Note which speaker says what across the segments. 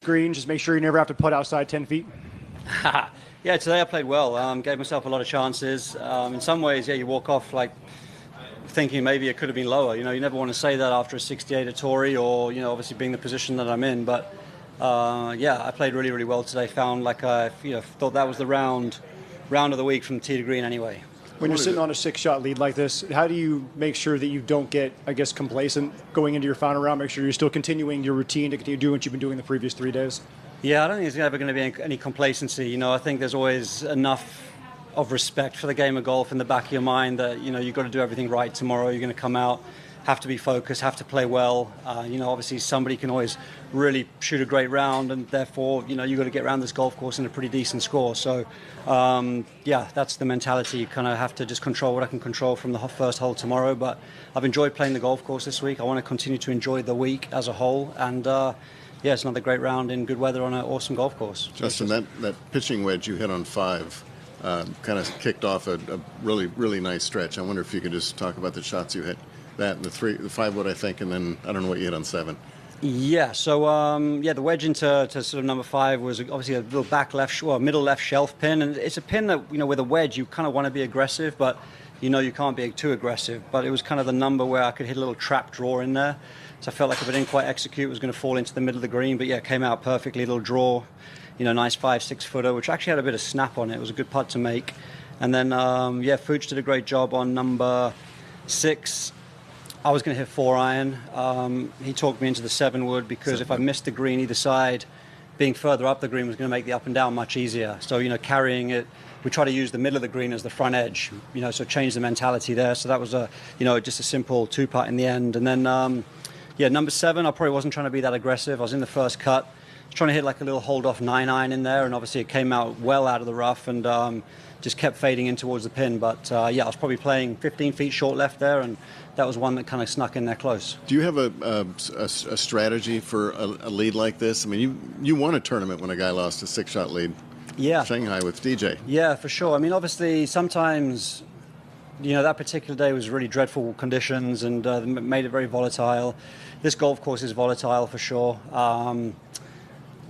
Speaker 1: Green, just make sure you never have to putt outside 10 feet.
Speaker 2: Yeah, today I played well. Gave myself a lot of chances. In some ways, yeah, you walk off like thinking maybe it could have been lower. You know, you never want to say that after a 68 at Torrey, or obviously being the position that I'm in. But yeah, I played really, really well today. Found like I thought that was the round of the week from tee to green anyway.
Speaker 1: When you're sitting on a 6-shot lead like this, how do you make sure that you don't get, I guess, complacent going into your final round? Make sure you're still continuing your routine to continue doing what you've been doing the previous 3 days?
Speaker 2: Yeah, I don't think there's ever going to be any complacency. I think there's always enough of respect for the game of golf in the back of your mind that, you've got to do everything right tomorrow. You're going to come out, have to be focused, have to play well. Obviously somebody can always really shoot a great round, and therefore, you've got to get around this golf course in a pretty decent score. So, yeah, that's the mentality. You kind of have to just control what I can control from the first hole tomorrow. But I've enjoyed playing the golf course this week. I want to continue to enjoy the week as a whole. And, yeah, it's another great round in good weather on an awesome golf course.
Speaker 3: Justin, that pitching wedge you hit on 5 kind of kicked off a really, really nice stretch. I wonder if you could just talk about the shots you hit. That, the 5-wood, I think, and then I don't know what you hit on 7.
Speaker 2: Yeah, so the wedge into sort of number 5 was obviously a little middle left shelf pin, and it's a pin that with a wedge you kind of want to be aggressive, but you can't be too aggressive. But it was kind of the number where I could hit a little trap draw in there, so I felt like if I didn't quite execute, it was going to fall into the middle of the green. But yeah, it came out perfectly, little draw, nice 5-6 footer, which actually had a bit of snap on it. It was a good putt to make, and then Fuchs did a great job on number 6. I was going to hit 4-iron. He talked me into the 7-wood because if I missed the green either side, being further up the green was going to make the up and down much easier. So, carrying it, we try to use the middle of the green as the front edge, so change the mentality there. So that was just a simple 2-putt in the end. And then, number 7, I probably wasn't trying to be that aggressive. I was in the first cut, trying to hit like a little hold-off 9-iron in there, and obviously it came out well out of the rough and just kept fading in towards the pin. But, I was probably playing 15 feet short left there, and that was one that kind of snuck in there close.
Speaker 3: Do you have a strategy for a lead like this? I mean, you won a tournament when a guy lost a 6-shot lead.
Speaker 2: Yeah.
Speaker 3: Shanghai with DJ.
Speaker 2: Yeah, for sure. I mean, obviously, sometimes, that particular day was really dreadful conditions and made it very volatile. This golf course is volatile for sure.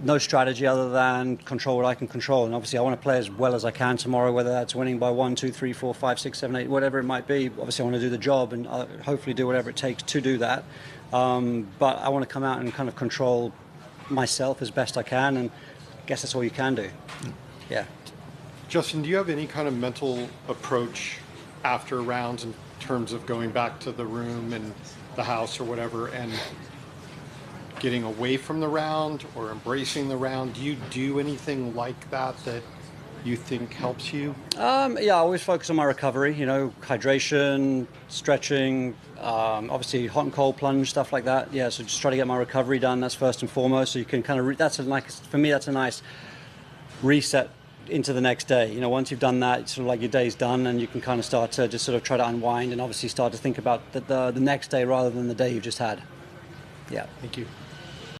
Speaker 2: No strategy other than control what I can control. And obviously I want to play as well as I can tomorrow, whether that's winning by 1, 2, 3, 4, 5, 6, 7, 8, whatever it might be. Obviously I want to do the job and hopefully do whatever it takes to do that. But I want to come out and kind of control myself as best I can, and I guess that's all you can do. Yeah.
Speaker 4: Justin, do you have any kind of mental approach after rounds in terms of going back to the room and the house or whatever and getting away from the round or embracing the round? Do you do anything like that you think helps you?
Speaker 2: Yeah, I always focus on my recovery, hydration, stretching, obviously hot and cold plunge, stuff like that. Yeah, so just try to get my recovery done. That's first and foremost. So you can kind of, for me, that's a nice reset into the next day. Once you've done that, it's sort of like your day's done, and you can kind of start to just sort of try to unwind and obviously start to think about the next day rather than the day you just had. Yeah.
Speaker 4: Thank you.